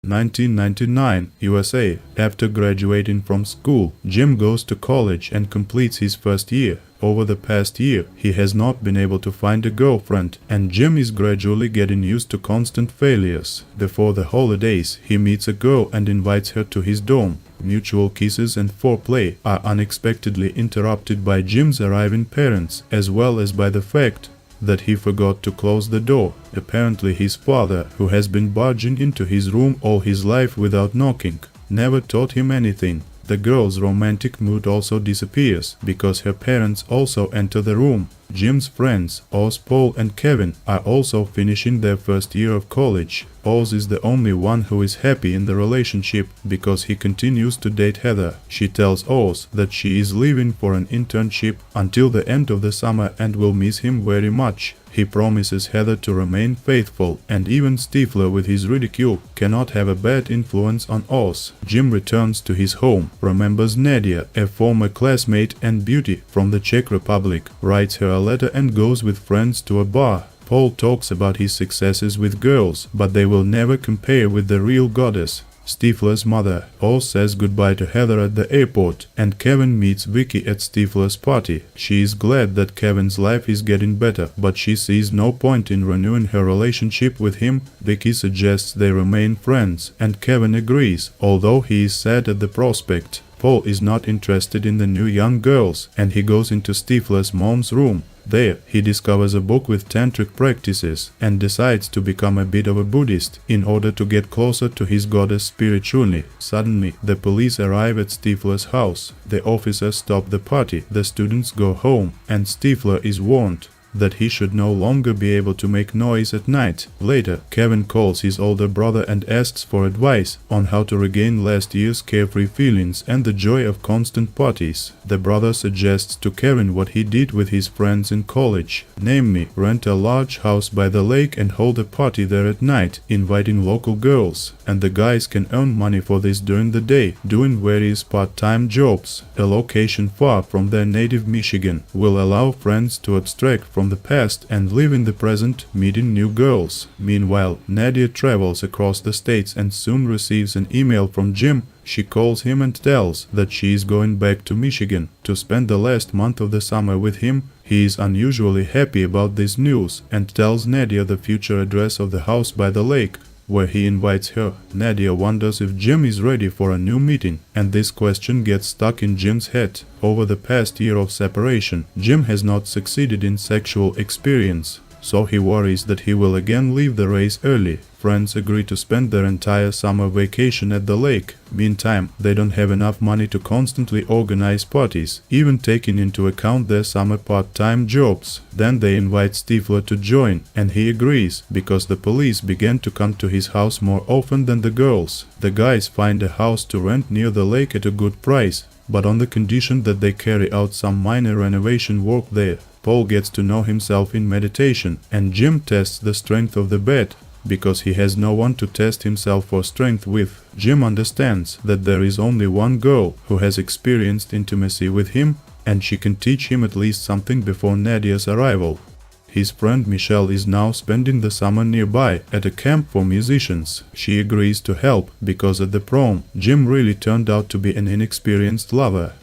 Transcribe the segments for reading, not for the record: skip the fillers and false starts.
1999, USA. After graduating from school, Jim goes to college and completes his first year. Over the past year, he has not been able to find a girlfriend, and Jim is gradually getting used to constant failures. Before the holidays, he meets a girl and invites her to his dorm. Mutual kisses and foreplay are unexpectedly interrupted by Jim's arriving parents, as well as by the fact that he forgot to close the door. Apparently his father, who has been barging into his room all his life without knocking, never taught him anything. The girl's romantic mood also disappears, because her parents also enter the room. Jim's friends, Oz, Paul and Kevin, are also finishing their first year of college. Oz is the only one who is happy in the relationship, because he continues to date Heather. She tells Oz that she is leaving for an internship until the end of the summer and will miss him very much. He promises Heather to remain faithful, and even Stifler with his ridicule cannot have a bad influence on Oz. Jim returns to his home, remembers Nadia, a former classmate and beauty from the Czech Republic, writes her a letter and goes with friends to a bar. Paul talks about his successes with girls, but they will never compare with the real goddess, Stifler's mother. Oz says goodbye to Heather at the airport, and Kevin meets Vicky at Stifler's party. She is glad that Kevin's life is getting better, but she sees no point in renewing her relationship with him. Vicky suggests they remain friends, and Kevin agrees, although he is sad at the prospect. Paul is not interested in the new young girls, and he goes into Stifler's mom's room. There, he discovers a book with tantric practices and decides to become a bit of a Buddhist in order to get closer to his goddess spiritually. Suddenly, the police arrive at Stifler's house. The officers stop the party, the students go home, and Stifler is warned that he should no longer be able to make noise at night. Later, Kevin calls his older brother and asks for advice on how to regain last year's carefree feelings and the joy of constant parties. The brother suggests to Kevin what he did with his friends in college, namely, rent a large house by the lake and hold a party there at night, inviting local girls, and the guys can earn money for this during the day, doing various part-time jobs. A location far from their native Michigan will allow friends to abstract from the past and live in the present, meeting new girls. Meanwhile, Nadia travels across the states and soon receives an email from Jim. She calls him and tells that she is going back to Michigan to spend the last month of the summer with him. He is unusually happy about this news and tells Nadia the future address of the house by the lake, where he invites her. Nadia wonders if Jim is ready for a new meeting, and this question gets stuck in Jim's head. Over the past year of separation, Jim has not succeeded in sexual experience, so he worries that he will again leave the race early. Friends agree to spend their entire summer vacation at the lake. Meantime, they don't have enough money to constantly organize parties, even taking into account their summer part-time jobs. Then they invite Stifler to join, and he agrees, because the police began to come to his house more often than the girls. The guys find a house to rent near the lake at a good price, but on the condition that they carry out some minor renovation work there. Paul gets to know himself in meditation, and Jim tests the strength of the bed, because he has no one to test himself for strength with. Jim understands that there is only one girl who has experienced intimacy with him, and she can teach him at least something before Nadia's arrival. His friend Michelle is now spending the summer nearby at a camp for musicians. She agrees to help, because at the prom, Jim really turned out to be an inexperienced lover.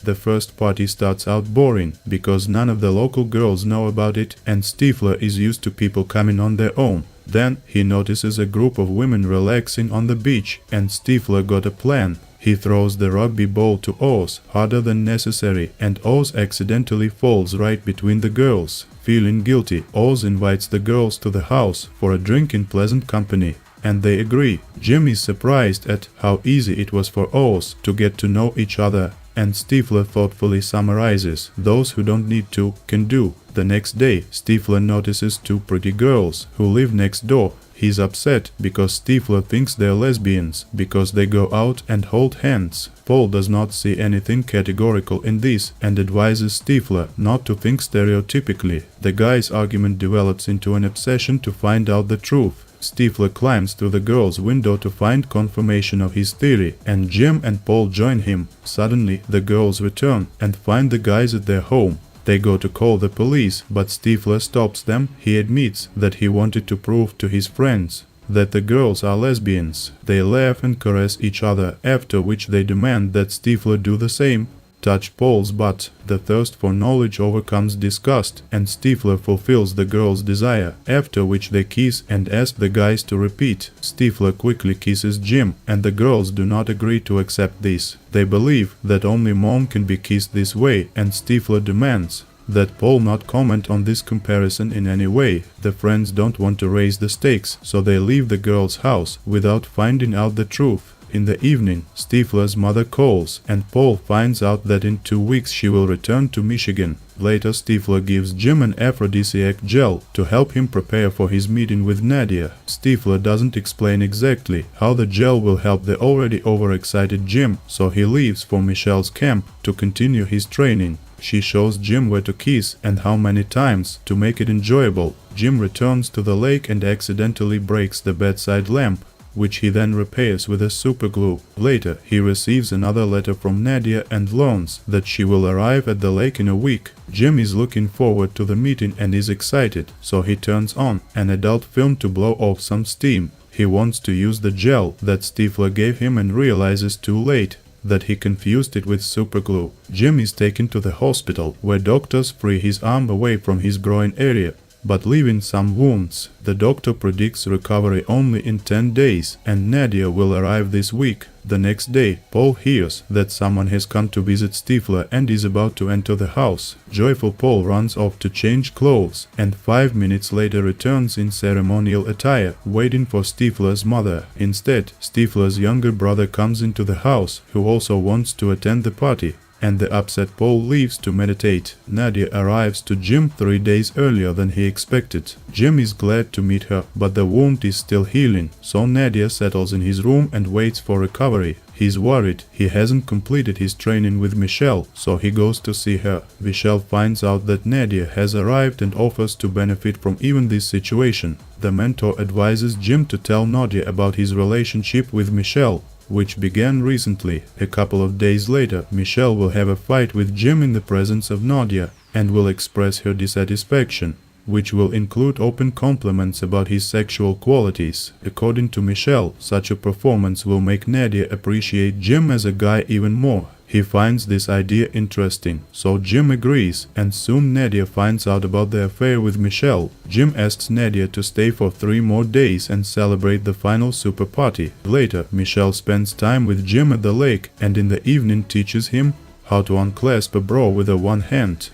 The first party starts out boring, because none of the local girls know about it, and Stifler is used to people coming on their own. Then he notices a group of women relaxing on the beach, and Stifler got a plan. He throws the rugby ball to Oz harder than necessary, and Oz accidentally falls right between the girls. Feeling guilty, Oz invites the girls to the house for a drink in pleasant company, and they agree. Jim is surprised at how easy it was for Oz to get to know each other, and Stifler thoughtfully summarizes, those who don't need to, can do. The next day, Stifler notices two pretty girls who live next door. He's upset because Stifler thinks they're lesbians, because they go out and hold hands. Paul does not see anything categorical in this and advises Stifler not to think stereotypically. The guy's argument develops into an obsession to find out the truth. Stifler climbs through the girl's window to find confirmation of his theory, and Jim and Paul join him. Suddenly, the girls return and find the guys at their home. They go to call the police, but Stifler stops them. He admits that he wanted to prove to his friends that the girls are lesbians. They laugh and caress each other, after which they demand that Stifler do the same, touch Paul's butt. The thirst for knowledge overcomes disgust, and Stifler fulfills the girl's desire, after which they kiss and ask the guys to repeat. Stifler quickly kisses Jim, and the girls do not agree to accept this. They believe that only mom can be kissed this way, and Stifler demands that Paul not comment on this comparison in any way. The friends don't want to raise the stakes, so they leave the girl's house without finding out the truth. In the evening, Stifler's mother calls, and Paul finds out that in 2 weeks she will return to Michigan. Later, Stifler gives Jim an aphrodisiac gel to help him prepare for his meeting with Nadia. Stifler doesn't explain exactly how the gel will help the already overexcited Jim, so he leaves for Michelle's camp to continue his training. She shows Jim where to kiss and how many times to make it enjoyable. Jim returns to the lake and accidentally breaks the bedside lamp, which he then repairs with a superglue. Later, he receives another letter from Nadia and learns that she will arrive at the lake in a week. Jim is looking forward to the meeting and is excited, so he turns on an adult film to blow off some steam. He wants to use the gel that Stifler gave him and realizes too late that he confused it with superglue. Jim is taken to the hospital, where doctors free his arm away from his groin area, but leaving some wounds. The doctor predicts recovery only in 10 days, and Nadia will arrive this week. The next day, Paul hears that someone has come to visit Stifler and is about to enter the house. Joyful Paul runs off to change clothes, and 5 minutes later returns in ceremonial attire, waiting for Stifler's mother. Instead, Stifler's younger brother comes into the house, who also wants to attend the party, and the upset Paul leaves to meditate. Nadia arrives to Jim 3 days earlier than he expected. Jim is glad to meet her, but the wound is still healing, so Nadia settles in his room and waits for recovery. He's worried he hasn't completed his training with Michelle, so he goes to see her. Michelle finds out that Nadia has arrived and offers to benefit from even this situation. The mentor advises Jim to tell Nadia about his relationship with Michelle, which began recently. A couple of days later, Michelle will have a fight with Jim in the presence of Nadia and will express her dissatisfaction, which will include open compliments about his sexual qualities. According to Michelle, such a performance will make Nadia appreciate Jim as a guy even more. He finds this idea interesting, so Jim agrees, and soon Nadia finds out about the affair with Michelle. Jim asks Nadia to stay for 3 more days and celebrate the final super party. Later, Michelle spends time with Jim at the lake and in the evening teaches him how to unclasp a bra with one hand.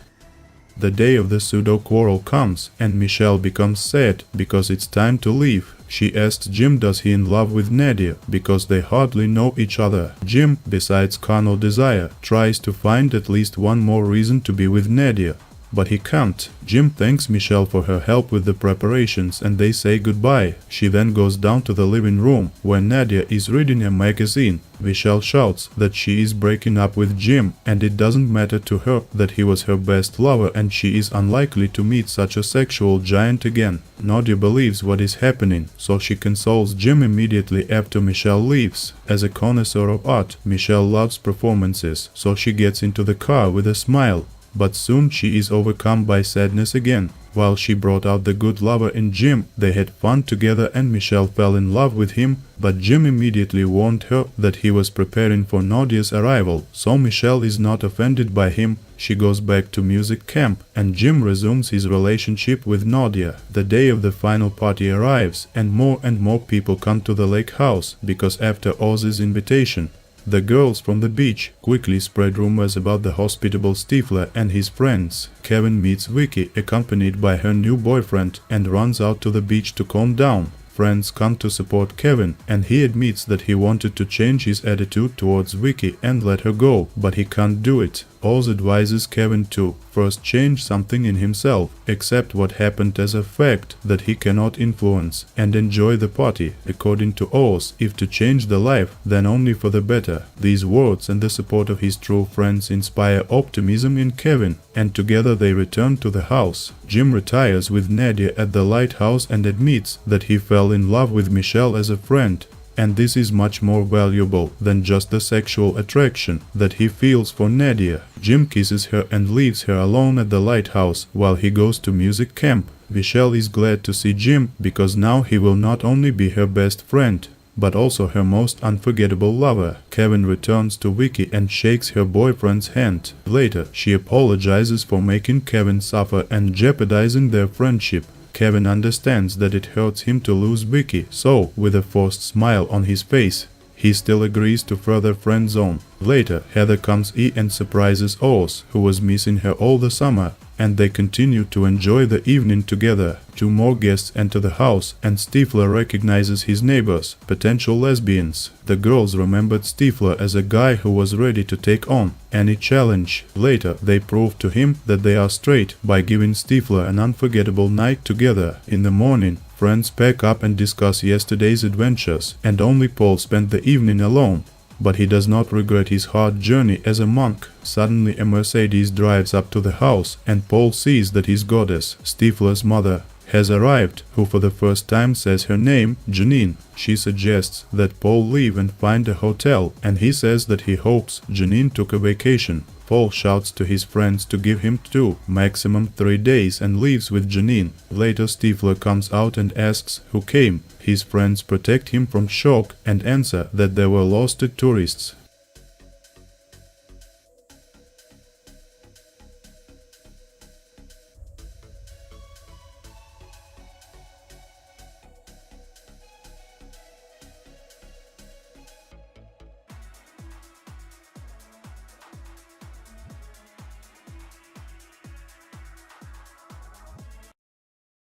The day of the pseudo quarrel comes, and Michelle becomes sad because it's time to leave. She asks Jim does he in love with Nadia, because they hardly know each other. Jim, besides carnal desire, tries to find at least one more reason to be with Nadia, but he can't. Jim thanks Michelle for her help with the preparations and they say goodbye. She then goes down to the living room, where Nadia is reading a magazine. Michelle shouts that she is breaking up with Jim, and it doesn't matter to her that he was her best lover and she is unlikely to meet such a sexual giant again. Nadia believes what is happening, so she consoles Jim immediately after Michelle leaves. As a connoisseur of art, Michelle loves performances, so she gets into the car with a smile. But soon she is overcome by sadness again. While she brought out the good lover in Jim, they had fun together and Michelle fell in love with him, but Jim immediately warned her that he was preparing for Nadia's arrival, so Michelle is not offended by him. She goes back to music camp, and Jim resumes his relationship with Nadia. The day of the final party arrives, and more people come to the lake house, because after Oz's invitation, the girls from the beach quickly spread rumors about the hospitable Stifler and his friends. Kevin meets Vicky, accompanied by her new boyfriend, and runs out to the beach to calm down. Friends come to support Kevin, and he admits that he wanted to change his attitude towards Vicky and let her go, but he can't do it. Oz advises Kevin to first change something in himself, accept what happened as a fact that he cannot influence, and enjoy the party. According to Oz, if to change the life, then only for the better. These words and the support of his true friends inspire optimism in Kevin, and together they return to the house. Jim retires with Nadia at the lighthouse and admits that he fell in love with Michelle as a friend, and this is much more valuable than just the sexual attraction that he feels for Nadia. Jim kisses her and leaves her alone at the lighthouse while he goes to music camp. Michelle is glad to see Jim because now he will not only be her best friend, but also her most unforgettable lover. Kevin returns to Vicky and shakes her boyfriend's hand. Later, she apologizes for making Kevin suffer and jeopardizing their friendship. Kevin understands that it hurts him to lose Vicky, so, with a forced smile on his face, he still agrees to further friend zone. Later, Heather comes in and surprises Oz, who was missing her all the summer, and they continue to enjoy the evening together. 2 more guests enter the house, and Stifler recognizes his neighbors, potential lesbians. The girls remembered Stifler as a guy who was ready to take on any challenge. Later, they prove to him that they are straight by giving Stifler an unforgettable night together. In the morning, friends pack up and discuss yesterday's adventures, and only Paul spent the evening alone. But he does not regret his hard journey as a monk. Suddenly a Mercedes drives up to the house, and Paul sees that his goddess, Stifler's mother, has arrived, who for the first time says her name, Janine. She suggests that Paul leave and find a hotel, and he says that he hopes Janine took a vacation. Paul shouts to his friends to give him 2, maximum 3 days, and leaves with Janine. Later, Stifler comes out and asks who came. His friends protect him from shock and answer that they were lost tourists.